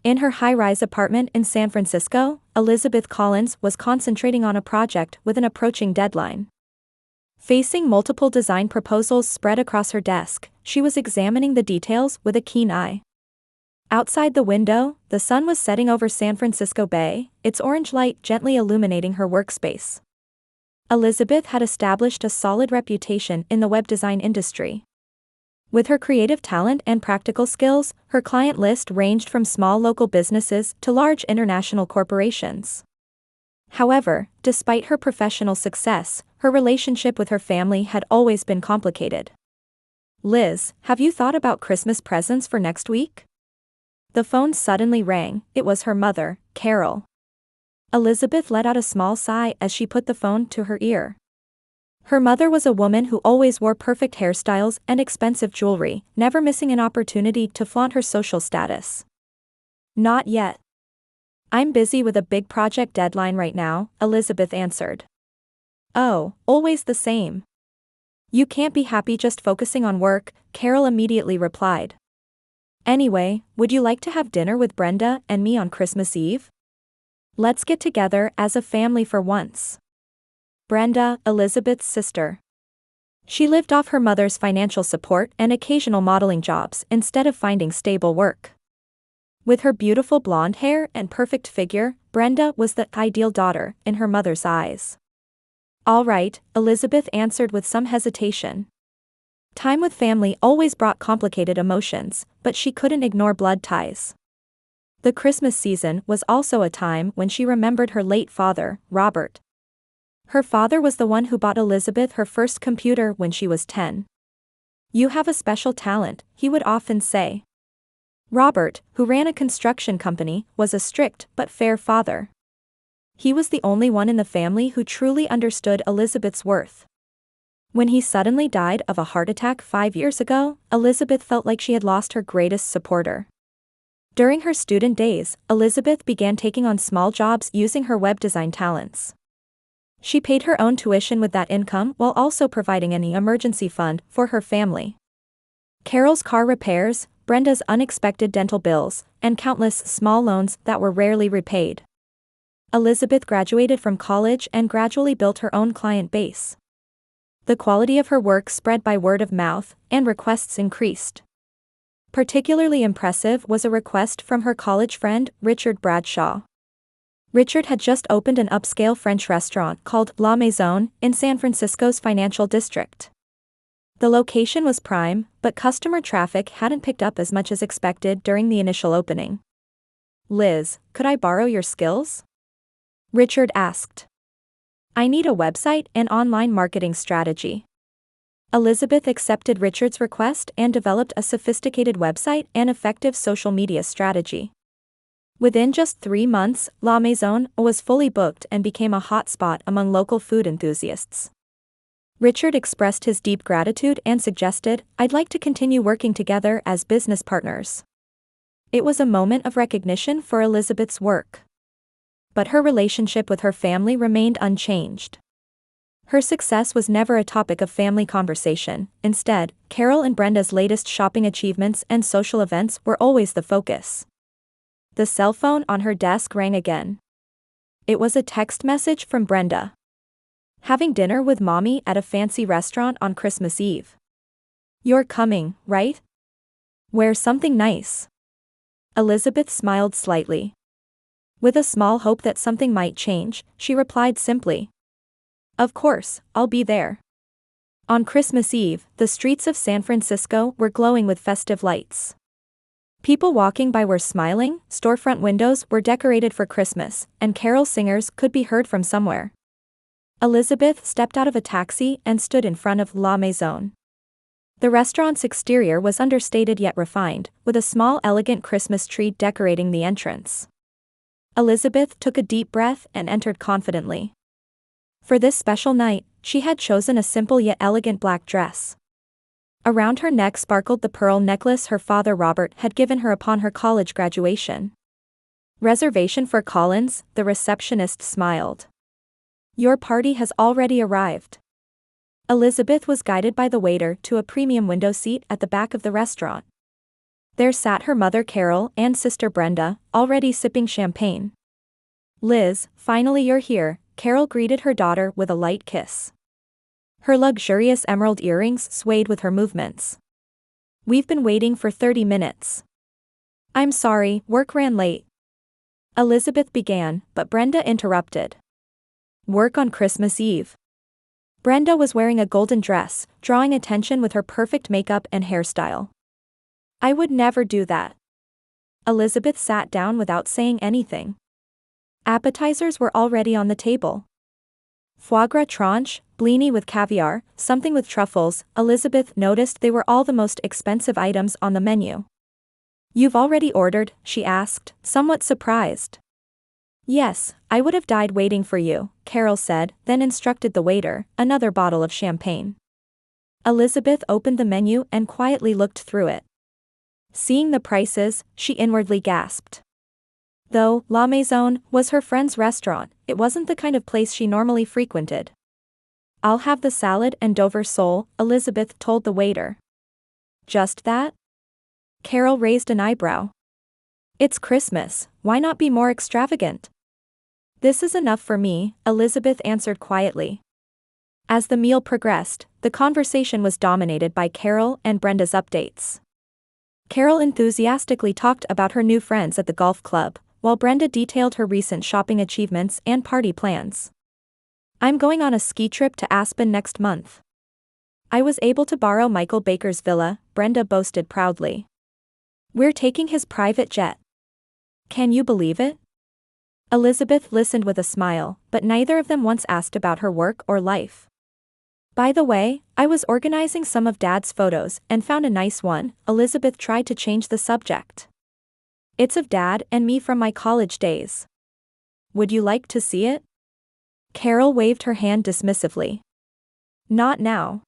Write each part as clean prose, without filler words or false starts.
In her high-rise apartment in San Francisco, Elizabeth Collins was concentrating on a project with an approaching deadline. Facing multiple design proposals spread across her desk, she was examining the details with a keen eye. Outside the window, the sun was setting over San Francisco Bay, its orange light gently illuminating her workspace. Elizabeth had established a solid reputation in the web design industry. With her creative talent and practical skills, her client list ranged from small local businesses to large international corporations. However, despite her professional success, her relationship with her family had always been complicated. "Liz, have you thought about Christmas presents for next week?" The phone suddenly rang. It was her mother, Carol. Elizabeth let out a small sigh as she put the phone to her ear. Her mother was a woman who always wore perfect hairstyles and expensive jewelry, never missing an opportunity to flaunt her social status. "Not yet. I'm busy with a big project deadline right now," Elizabeth answered. "Oh, always the same. You can't be happy just focusing on work," Carol immediately replied. "Anyway, would you like to have dinner with Brenda and me on Christmas Eve? Let's get together as a family for once." Brenda, Elizabeth's sister. She lived off her mother's financial support and occasional modeling jobs instead of finding stable work. With her beautiful blonde hair and perfect figure, Brenda was the ideal daughter in her mother's eyes. "All right," Elizabeth answered with some hesitation. Time with family always brought complicated emotions, but she couldn't ignore blood ties. The Christmas season was also a time when she remembered her late father, Robert. Her father was the one who bought Elizabeth her first computer when she was 10. "You have a special talent," he would often say. Robert, who ran a construction company, was a strict but fair father. He was the only one in the family who truly understood Elizabeth's worth. When he suddenly died of a heart attack 5 years ago, Elizabeth felt like she had lost her greatest supporter. During her student days, Elizabeth began taking on small jobs using her web design talents. She paid her own tuition with that income while also providing an emergency fund for her family. Carol's car repairs, Brenda's unexpected dental bills, and countless small loans that were rarely repaid. Elizabeth graduated from college and gradually built her own client base. The quality of her work spread by word of mouth, and requests increased. Particularly impressive was a request from her college friend, Richard Bradshaw. Richard had just opened an upscale French restaurant called La Maison in San Francisco's financial district. The location was prime, but customer traffic hadn't picked up as much as expected during the initial opening. "Liz, could I borrow your skills?" Richard asked. "I need a website and online marketing strategy." Elizabeth accepted Richard's request and developed a sophisticated website and effective social media strategy. Within just 3 months, La Maison was fully booked and became a hotspot among local food enthusiasts. Richard expressed his deep gratitude and suggested, "I'd like to continue working together as business partners." It was a moment of recognition for Elizabeth's work. But her relationship with her family remained unchanged. Her success was never a topic of family conversation. Instead, Carol and Brenda's latest shopping achievements and social events were always the focus. The cell phone on her desk rang again. It was a text message from Brenda. "Having dinner with Mommy at a fancy restaurant on Christmas Eve. You're coming, right? Wear something nice." Elizabeth smiled slightly. With a small hope that something might change, she replied simply, "Of course, I'll be there." On Christmas Eve, the streets of San Francisco were glowing with festive lights. People walking by were smiling, storefront windows were decorated for Christmas, and carol singers could be heard from somewhere. Elizabeth stepped out of a taxi and stood in front of La Maison. The restaurant's exterior was understated yet refined, with a small elegant Christmas tree decorating the entrance. Elizabeth took a deep breath and entered confidently. For this special night, she had chosen a simple yet elegant black dress. Around her neck sparkled the pearl necklace her father Robert had given her upon her college graduation. "Reservation for Collins," the receptionist smiled. "Your party has already arrived." Elizabeth was guided by the waiter to a premium window seat at the back of the restaurant. There sat her mother Carol and sister Brenda, already sipping champagne. "Liz, finally you're here," Carol greeted her daughter with a light kiss. Her luxurious emerald earrings swayed with her movements. "We've been waiting for 30 minutes. I'm sorry, work ran late." Elizabeth began, but Brenda interrupted. "Work on Christmas Eve." Brenda was wearing a golden dress, drawing attention with her perfect makeup and hairstyle. "I would never do that." Elizabeth sat down without saying anything. Appetizers were already on the table. Foie gras tranche, blini with caviar, something with truffles. Elizabeth noticed they were all the most expensive items on the menu. "You've already ordered?" she asked, somewhat surprised. "Yes, I would have died waiting for you," Carol said, then instructed the waiter, "Another bottle of champagne." Elizabeth opened the menu and quietly looked through it. Seeing the prices, she inwardly gasped. Though La Maison was her friend's restaurant, it wasn't the kind of place she normally frequented. "I'll have the salad and Dover sole," Elizabeth told the waiter. "Just that?" Carol raised an eyebrow. "It's Christmas, why not be more extravagant?" "This is enough for me," Elizabeth answered quietly. As the meal progressed, the conversation was dominated by Carol and Brenda's updates. Carol enthusiastically talked about her new friends at the golf club, while Brenda detailed her recent shopping achievements and party plans. "I'm going on a ski trip to Aspen next month. I was able to borrow Michael Baker's villa," Brenda boasted proudly. "We're taking his private jet. Can you believe it?" Elizabeth listened with a smile, but neither of them once asked about her work or life. "By the way, I was organizing some of Dad's photos and found a nice one." Elizabeth tried to change the subject. "It's of Dad and me from my college days. Would you like to see it?" Carol waved her hand dismissively. "Not now."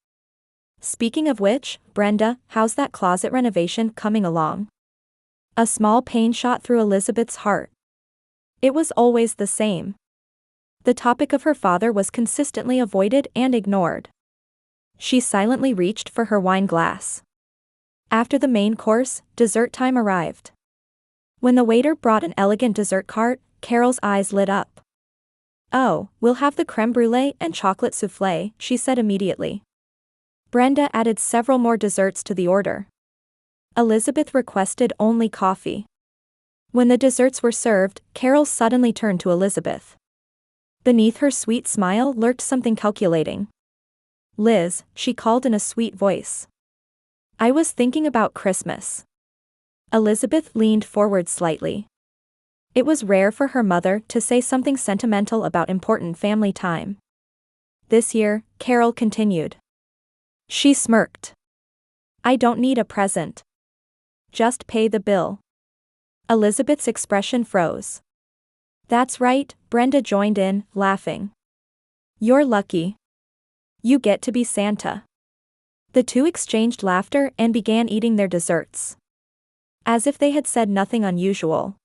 "Speaking of which, Brenda, how's that closet renovation coming along?" A small pain shot through Elizabeth's heart. It was always the same. The topic of her father was consistently avoided and ignored. She silently reached for her wine glass. After the main course, dessert time arrived. When the waiter brought an elegant dessert cart, Carol's eyes lit up. "Oh, we'll have the crème brûlée and chocolate soufflé," she said immediately. Brenda added several more desserts to the order. Elizabeth requested only coffee. When the desserts were served, Carol suddenly turned to Elizabeth. Beneath her sweet smile lurked something calculating. "Liz," she called in a sweet voice. "I was thinking about Christmas." Elizabeth leaned forward slightly. It was rare for her mother to say something sentimental about important family time. "This year," Carol continued. She smirked. "I don't need a present. Just pay the bill." Elizabeth's expression froze. "That's right," Brenda joined in, laughing. "You're lucky. You get to be Santa." The two exchanged laughter and began eating their desserts. As if they had said nothing unusual.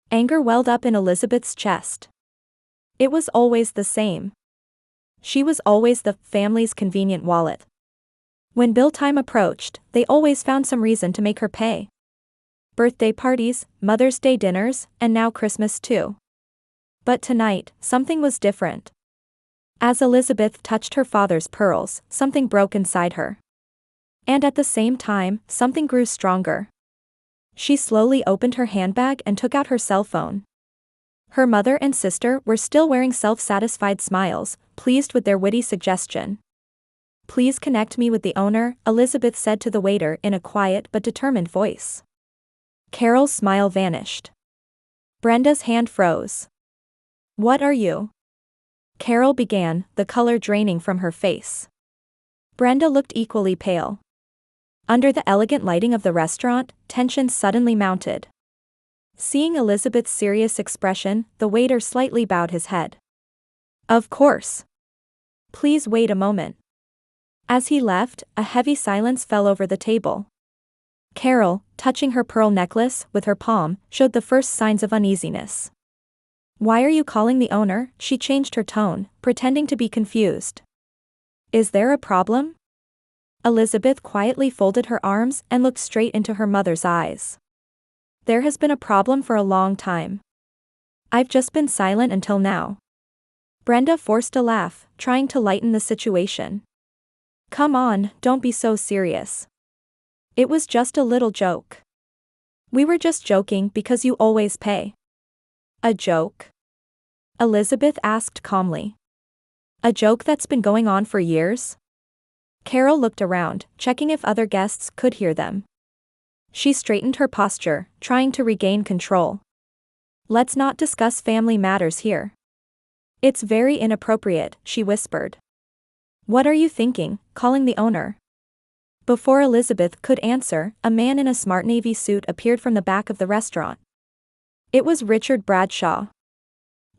Anger welled up in Elizabeth's chest. It was always the same. She was always the family's convenient wallet. When bill time approached, they always found some reason to make her pay. Birthday parties, Mother's Day dinners, and now Christmas too. But tonight, something was different. As Elizabeth touched her father's pearls, something broke inside her. And at the same time, something grew stronger. She slowly opened her handbag and took out her cell phone. Her mother and sister were still wearing self-satisfied smiles, pleased with their witty suggestion. "Please connect me with the owner," Elizabeth said to the waiter in a quiet but determined voice. Carol's smile vanished. Brenda's hand froze. "What are you?" Carol began, the color draining from her face. Brenda looked equally pale. Under the elegant lighting of the restaurant, tension suddenly mounted. Seeing Elizabeth's serious expression, the waiter slightly bowed his head. "Of course. Please wait a moment." As he left, a heavy silence fell over the table. Carol, touching her pearl necklace with her palm, showed the first signs of uneasiness. "Why are you calling the owner?" She changed her tone, pretending to be confused. "Is there a problem?" Elizabeth quietly folded her arms and looked straight into her mother's eyes. There has been a problem for a long time. I've just been silent until now. Brenda forced a laugh, trying to lighten the situation. Come on, don't be so serious. It was just a little joke. We were just joking because you always pay. A joke? Elizabeth asked calmly. A joke that's been going on for years? Carol looked around, checking if other guests could hear them. She straightened her posture, trying to regain control. Let's not discuss family matters here. It's very inappropriate, she whispered. What are you thinking, calling the owner? Before Elizabeth could answer, a man in a smart navy suit appeared from the back of the restaurant. It was Richard Bradshaw.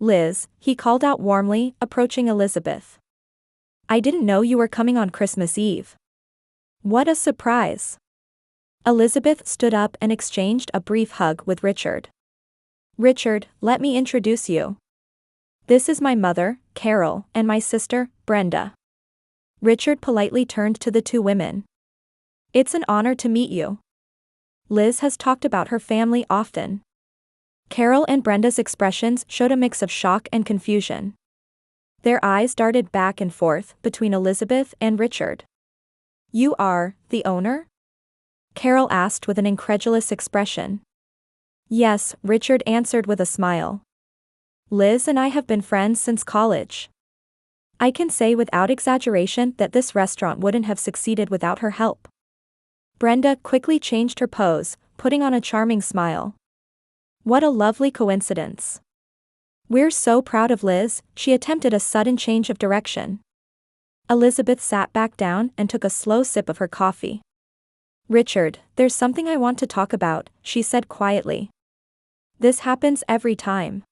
Liz, he called out warmly, approaching Elizabeth. I didn't know you were coming on Christmas Eve. What a surprise. Elizabeth stood up and exchanged a brief hug with Richard. Richard, let me introduce you. This is my mother, Carol, and my sister, Brenda. Richard politely turned to the two women. It's an honor to meet you. Liz has talked about her family often. Carol and Brenda's expressions showed a mix of shock and confusion. Their eyes darted back and forth between Elizabeth and Richard. You are the owner? Carol asked with an incredulous expression. Yes, Richard answered with a smile. Liz and I have been friends since college. I can say without exaggeration that this restaurant wouldn't have succeeded without her help. Brenda quickly changed her pose, putting on a charming smile. What a lovely coincidence. We're so proud of Liz, she attempted a sudden change of direction. Elizabeth sat back down and took a slow sip of her coffee. Richard, there's something I want to talk about, she said quietly. This happens every time.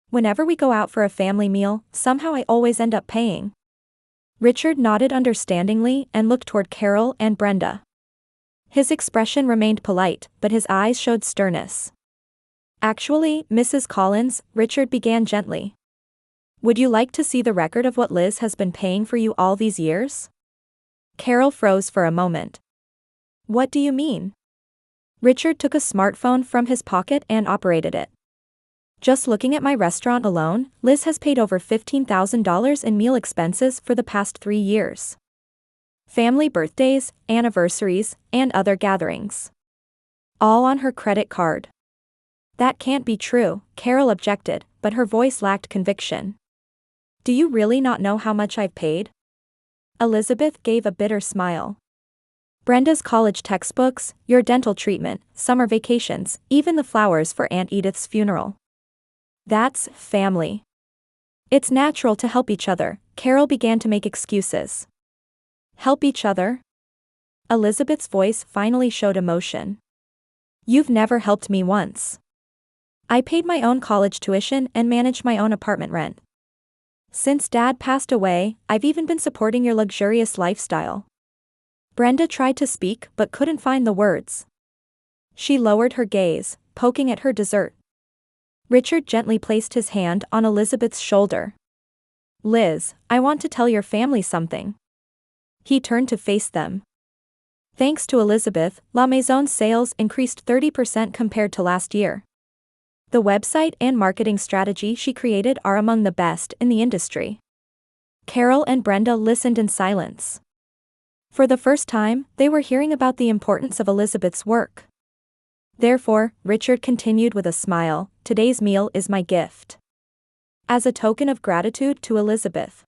Whenever we go out for a family meal, somehow I always end up paying. Richard nodded understandingly and looked toward Carol and Brenda. His expression remained polite, but his eyes showed sternness. Actually, Mrs. Collins, Richard began gently. Would you like to see the record of what Liz has been paying for you all these years? Carol froze for a moment. What do you mean? Richard took a smartphone from his pocket and operated it. Just looking at my restaurant alone, Liz has paid over $15,000 in meal expenses for the past 3 years. Family birthdays, anniversaries, and other gatherings. All on her credit card. That can't be true, Carol objected, but her voice lacked conviction. Do you really not know how much I've paid? Elizabeth gave a bitter smile. Brenda's college textbooks, your dental treatment, summer vacations, even the flowers for Aunt Edith's funeral. That's family. It's natural to help each other, Carol began to make excuses. Help each other? Elizabeth's voice finally showed emotion. You've never helped me once. I paid my own college tuition and managed my own apartment rent. Since Dad passed away, I've even been supporting your luxurious lifestyle. Brenda tried to speak but couldn't find the words. She lowered her gaze, poking at her dessert. Richard gently placed his hand on Elizabeth's shoulder. Liz, I want to tell your family something. He turned to face them. Thanks to Elizabeth, La Maison's sales increased 30% compared to last year. The website and marketing strategy she created are among the best in the industry. Carol and Brenda listened in silence. For the first time, they were hearing about the importance of Elizabeth's work. Therefore, Richard continued with a smile, today's meal is my gift. As a token of gratitude to Elizabeth.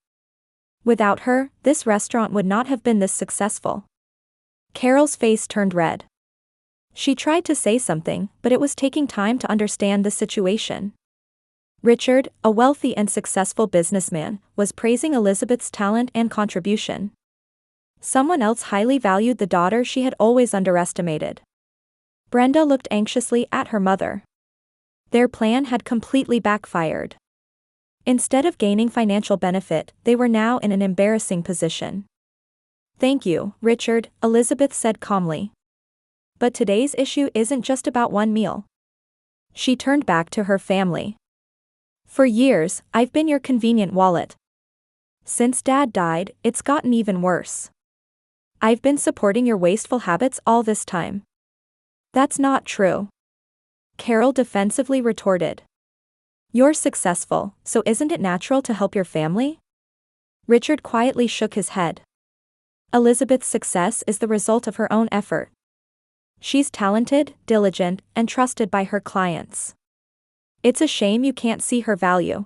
Without her, this restaurant would not have been this successful. Carol's face turned red. She tried to say something, but it was taking time to understand the situation. Richard, a wealthy and successful businessman, was praising Elizabeth's talent and contribution. Someone else highly valued the daughter she had always underestimated. Brenda looked anxiously at her mother. Their plan had completely backfired. Instead of gaining financial benefit, they were now in an embarrassing position. Thank you, Richard, Elizabeth said calmly. But today's issue isn't just about one meal. She turned back to her family. For years, I've been your convenient wallet. Since Dad died, it's gotten even worse. I've been supporting your wasteful habits all this time. That's not true. Carol defensively retorted. You're successful, so isn't it natural to help your family? Richard quietly shook his head. Elizabeth's success is the result of her own effort. She's talented, diligent, and trusted by her clients. It's a shame you can't see her value.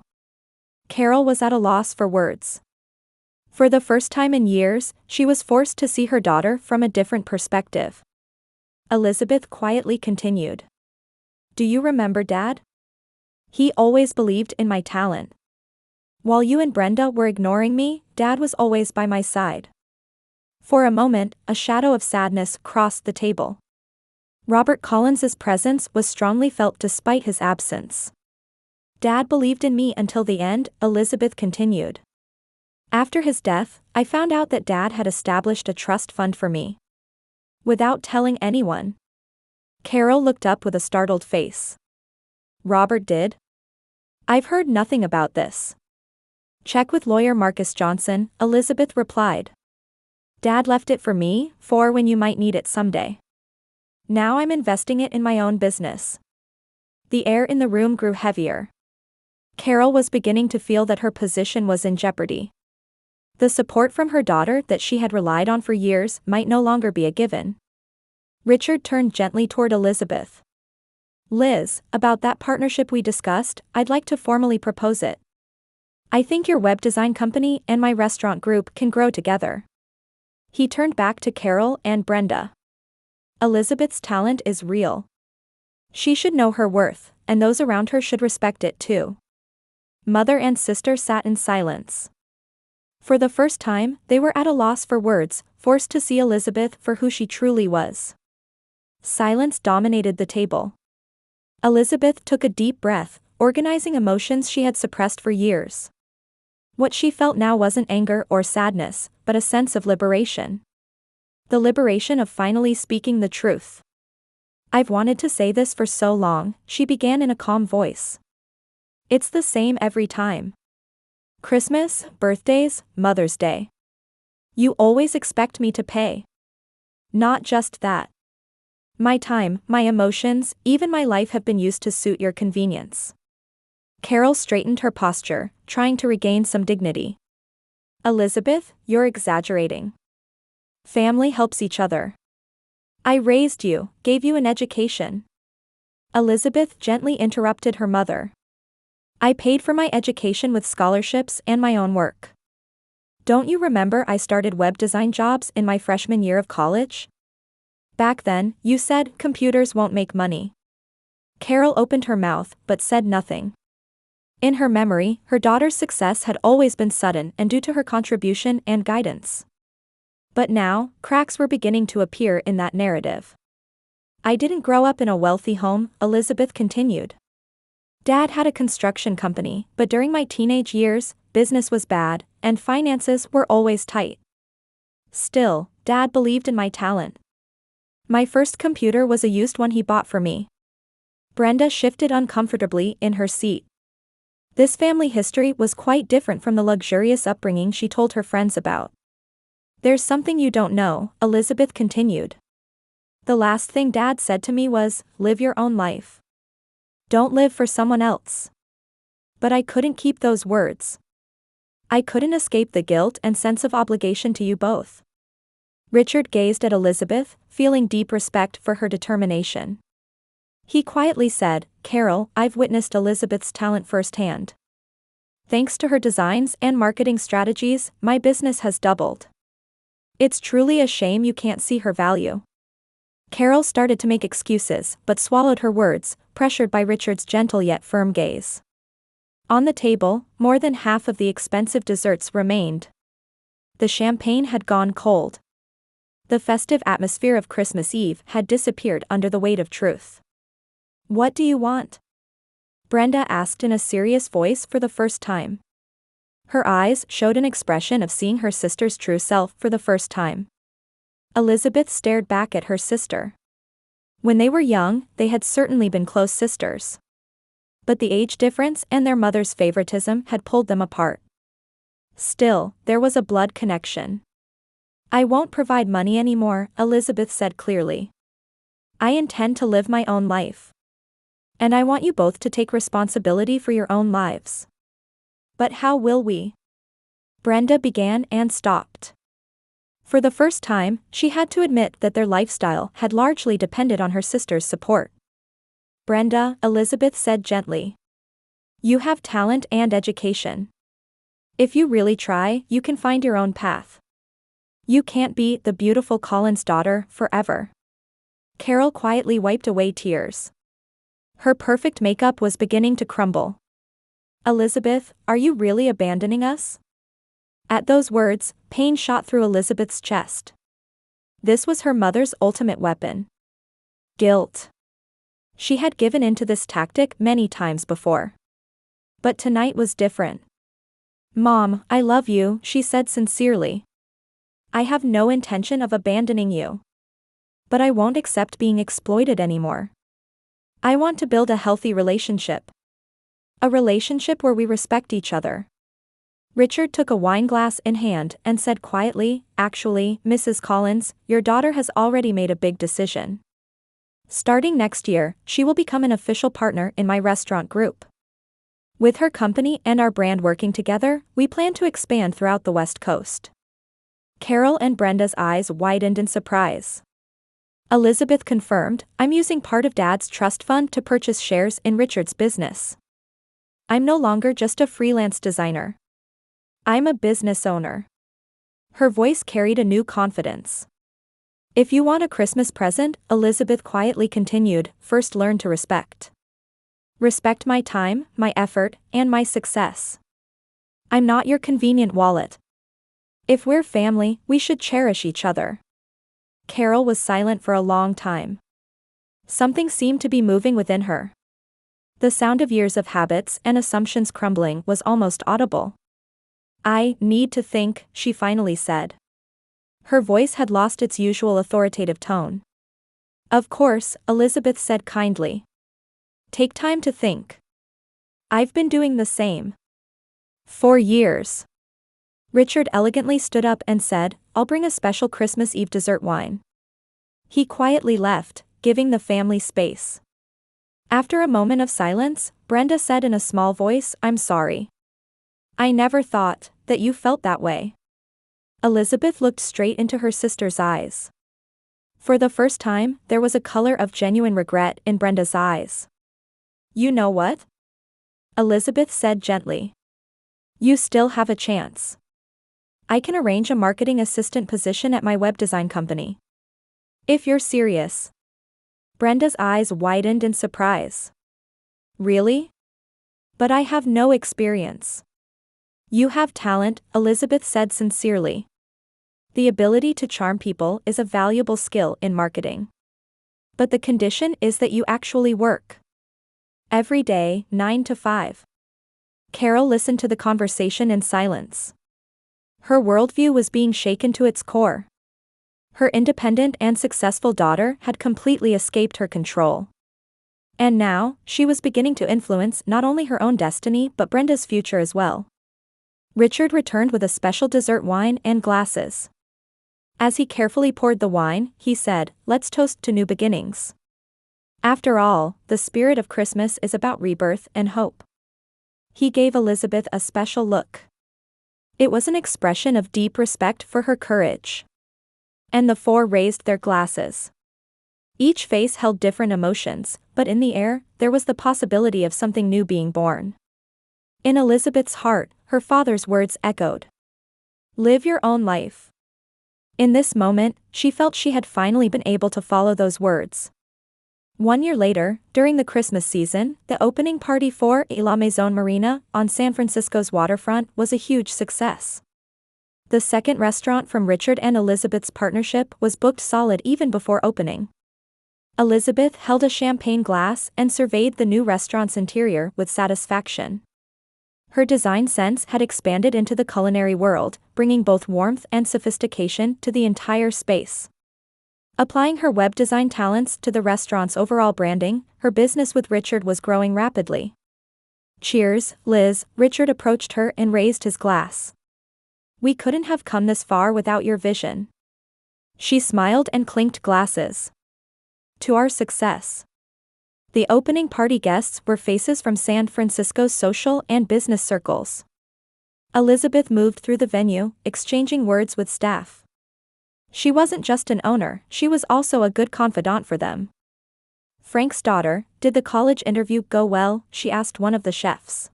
Carol was at a loss for words. For the first time in years, she was forced to see her daughter from a different perspective. Elizabeth quietly continued. Do you remember Dad? He always believed in my talent. While you and Brenda were ignoring me, Dad was always by my side. For a moment, a shadow of sadness crossed the table. Robert Collins's presence was strongly felt despite his absence. Dad believed in me until the end, Elizabeth continued. After his death, I found out that Dad had established a trust fund for me. Without telling anyone. Carol looked up with a startled face. Robert did? I've heard nothing about this. Check with lawyer Marcus Johnson, Elizabeth replied. Dad left it for me, for when you might need it someday. Now I'm investing it in my own business. The air in the room grew heavier. Carol was beginning to feel that her position was in jeopardy. The support from her daughter that she had relied on for years might no longer be a given. Richard turned gently toward Elizabeth. Liz, about that partnership we discussed, I'd like to formally propose it. I think your web design company and my restaurant group can grow together. He turned back to Carol and Brenda. Elizabeth's talent is real. She should know her worth, and those around her should respect it too. Mother and sister sat in silence. For the first time, they were at a loss for words, forced to see Elizabeth for who she truly was. Silence dominated the table. Elizabeth took a deep breath, organizing emotions she had suppressed for years. What she felt now wasn't anger or sadness, but a sense of liberation. The liberation of finally speaking the truth. I've wanted to say this for so long, she began in a calm voice. It's the same every time. Christmas, birthdays, Mother's Day. You always expect me to pay. Not just that. My time, my emotions, even my life have been used to suit your convenience. Carol straightened her posture, trying to regain some dignity. Elizabeth, you're exaggerating. Family helps each other. I raised you, gave you an education. Elizabeth gently interrupted her mother. I paid for my education with scholarships and my own work. Don't you remember I started web design jobs in my freshman year of college? Back then, you said, computers won't make money. Carol opened her mouth, but said nothing. In her memory, her daughter's success had always been sudden and due to her contribution and guidance. But now, cracks were beginning to appear in that narrative. I didn't grow up in a wealthy home, Elizabeth continued. Dad had a construction company, but during my teenage years, business was bad, and finances were always tight. Still, Dad believed in my talent. My first computer was a used one he bought for me. Brenda shifted uncomfortably in her seat. This family history was quite different from the luxurious upbringing she told her friends about. There's something you don't know, Elizabeth continued. The last thing Dad said to me was, live your own life. Don't live for someone else. But I couldn't keep those words. I couldn't escape the guilt and sense of obligation to you both. Richard gazed at Elizabeth, feeling deep respect for her determination. He quietly said, Carol, I've witnessed Elizabeth's talent firsthand. Thanks to her designs and marketing strategies, my business has doubled. It's truly a shame you can't see her value. Carol started to make excuses, but swallowed her words, pressured by Richard's gentle yet firm gaze. On the table, more than half of the expensive desserts remained. The champagne had gone cold. The festive atmosphere of Christmas Eve had disappeared under the weight of truth. What do you want? Brenda asked in a serious voice for the first time. Her eyes showed an expression of seeing her sister's true self for the first time. Elizabeth stared back at her sister. When they were young, they had certainly been close sisters. But the age difference and their mother's favoritism had pulled them apart. Still, there was a blood connection. I won't provide money anymore, Elizabeth said clearly. I intend to live my own life. And I want you both to take responsibility for your own lives. But how will we? Brenda began and stopped. For the first time, she had to admit that their lifestyle had largely depended on her sister's support. Brenda, Elizabeth said gently. You have talent and education. If you really try, you can find your own path. You can't be the beautiful Collins daughter forever. Carol quietly wiped away tears. Her perfect makeup was beginning to crumble. Elizabeth, are you really abandoning us? At those words, pain shot through Elizabeth's chest. This was her mother's ultimate weapon. Guilt. She had given in to this tactic many times before. But tonight was different. Mom, I love you, she said sincerely. I have no intention of abandoning you. But I won't accept being exploited anymore. I want to build a healthy relationship. A relationship where we respect each other. Richard took a wine glass in hand and said quietly, actually, Mrs. Collins, your daughter has already made a big decision. Starting next year, she will become an official partner in my restaurant group. With her company and our brand working together, we plan to expand throughout the West Coast. Carol and Brenda's eyes widened in surprise. Elizabeth confirmed, I'm using part of Dad's trust fund to purchase shares in Richard's business. I'm no longer just a freelance designer. I'm a business owner. Her voice carried a new confidence. If you want a Christmas present, Elizabeth quietly continued, first learn to respect. Respect my time, my effort, and my success. I'm not your convenient wallet. If we're family, we should cherish each other. Carol was silent for a long time. Something seemed to be moving within her. The sound of years of habits and assumptions crumbling was almost audible. I need to think, she finally said. Her voice had lost its usual authoritative tone. Of course, Elizabeth said kindly. Take time to think. I've been doing the same. For years. Richard elegantly stood up and said, I'll bring a special Christmas Eve dessert wine. He quietly left, giving the family space. After a moment of silence, Brenda said in a small voice, I'm sorry. I never thought that you felt that way. Elizabeth looked straight into her sister's eyes. For the first time, there was a color of genuine regret in Brenda's eyes. You know what? Elizabeth said gently. You still have a chance. I can arrange a marketing assistant position at my web design company. If you're serious. Brenda's eyes widened in surprise. Really? But I have no experience. You have talent, Elizabeth said sincerely. The ability to charm people is a valuable skill in marketing. But the condition is that you actually work. Every day, 9 to 5. Carol listened to the conversation in silence. Her worldview was being shaken to its core. Her independent and successful daughter had completely escaped her control. And now, she was beginning to influence not only her own destiny but Brenda's future as well. Richard returned with a special dessert wine and glasses. As he carefully poured the wine, he said, Let's toast to new beginnings. After all, the spirit of Christmas is about rebirth and hope. He gave Elizabeth a special look. It was an expression of deep respect for her courage. And the four raised their glasses. Each face held different emotions, but in the air, there was the possibility of something new being born. In Elizabeth's heart, her father's words echoed. Live your own life. In this moment, she felt she had finally been able to follow those words. 1 year later, during the Christmas season, the opening party for La Maison Marina on San Francisco's waterfront was a huge success. The second restaurant from Richard and Elizabeth's partnership was booked solid even before opening. Elizabeth held a champagne glass and surveyed the new restaurant's interior with satisfaction. Her design sense had expanded into the culinary world, bringing both warmth and sophistication to the entire space. Applying her web design talents to the restaurant's overall branding, her business with Richard was growing rapidly. Cheers, Liz, Richard approached her and raised his glass. We couldn't have come this far without your vision. She smiled and clinked glasses. To our success. The opening party guests were faces from San Francisco's social and business circles. Elizabeth moved through the venue, exchanging words with staff. She wasn't just an owner, she was also a good confidant for them. Frank's daughter, did the college interview go well? She asked one of the chefs.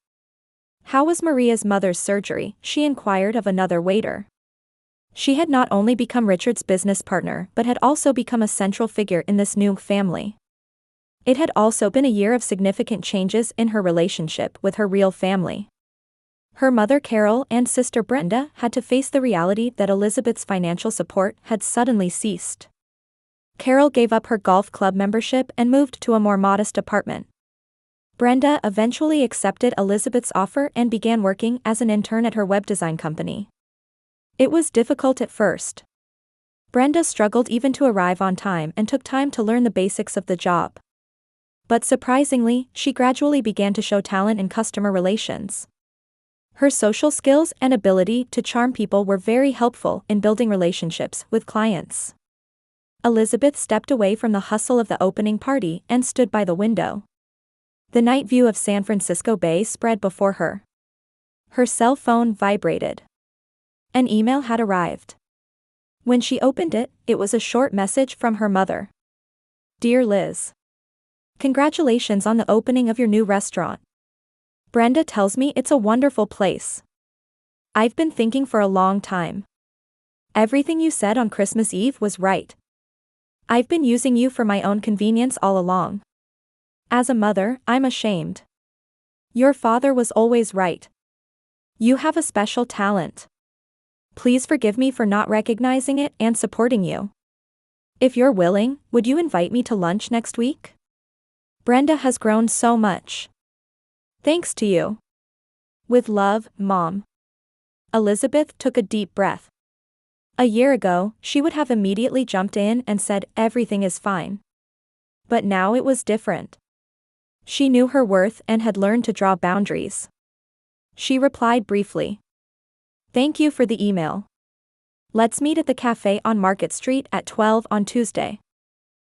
How was Maria's mother's surgery? She inquired of another waiter. She had not only become Richard's business partner but had also become a central figure in this new family. It had also been a year of significant changes in her relationship with her real family. Her mother Carol and sister Brenda had to face the reality that Elizabeth's financial support had suddenly ceased. Carol gave up her golf club membership and moved to a more modest apartment. Brenda eventually accepted Elizabeth's offer and began working as an intern at her web design company. It was difficult at first. Brenda struggled even to arrive on time and took time to learn the basics of the job. But surprisingly, she gradually began to show talent in customer relations. Her social skills and ability to charm people were very helpful in building relationships with clients. Elizabeth stepped away from the hustle of the opening party and stood by the window. The night view of San Francisco Bay spread before her. Her cell phone vibrated. An email had arrived. When she opened it, it was a short message from her mother. Dear Liz. Congratulations on the opening of your new restaurant. Brenda tells me it's a wonderful place. I've been thinking for a long time. Everything you said on Christmas Eve was right. I've been using you for my own convenience all along. As a mother, I'm ashamed. Your father was always right. You have a special talent. Please forgive me for not recognizing it and supporting you. If you're willing, would you invite me to lunch next week? Brenda has grown so much. Thanks to you. With love, Mom. Elizabeth took a deep breath. A year ago, she would have immediately jumped in and said everything is fine. But now it was different. She knew her worth and had learned to draw boundaries. She replied briefly. Thank you for the email. Let's meet at the cafe on Market Street at 12 on Tuesday.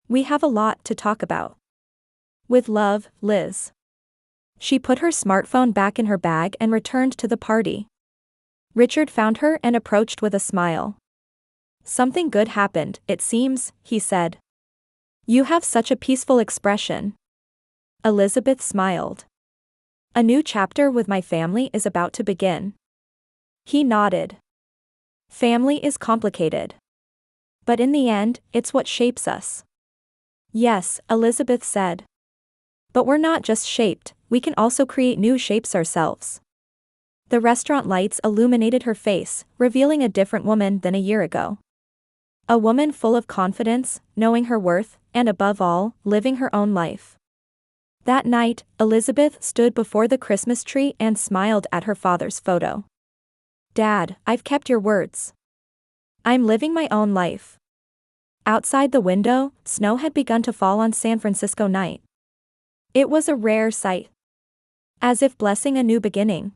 We have a lot to talk about. With love, Liz. She put her smartphone back in her bag and returned to the party. Richard found her and approached with a smile. Something good happened, it seems, he said. You have such a peaceful expression. Elizabeth smiled. A new chapter with my family is about to begin. He nodded. Family is complicated. But in the end, it's what shapes us. Yes, Elizabeth said. But we're not just shaped, we can also create new shapes ourselves. The restaurant lights illuminated her face, revealing a different woman than a year ago. A woman full of confidence, knowing her worth, and above all, living her own life. That night, Elizabeth stood before the Christmas tree and smiled at her father's photo. Dad, I've kept your words. I'm living my own life. Outside the window, snow had begun to fall on San Francisco night. It was a rare sight. As if blessing a new beginning.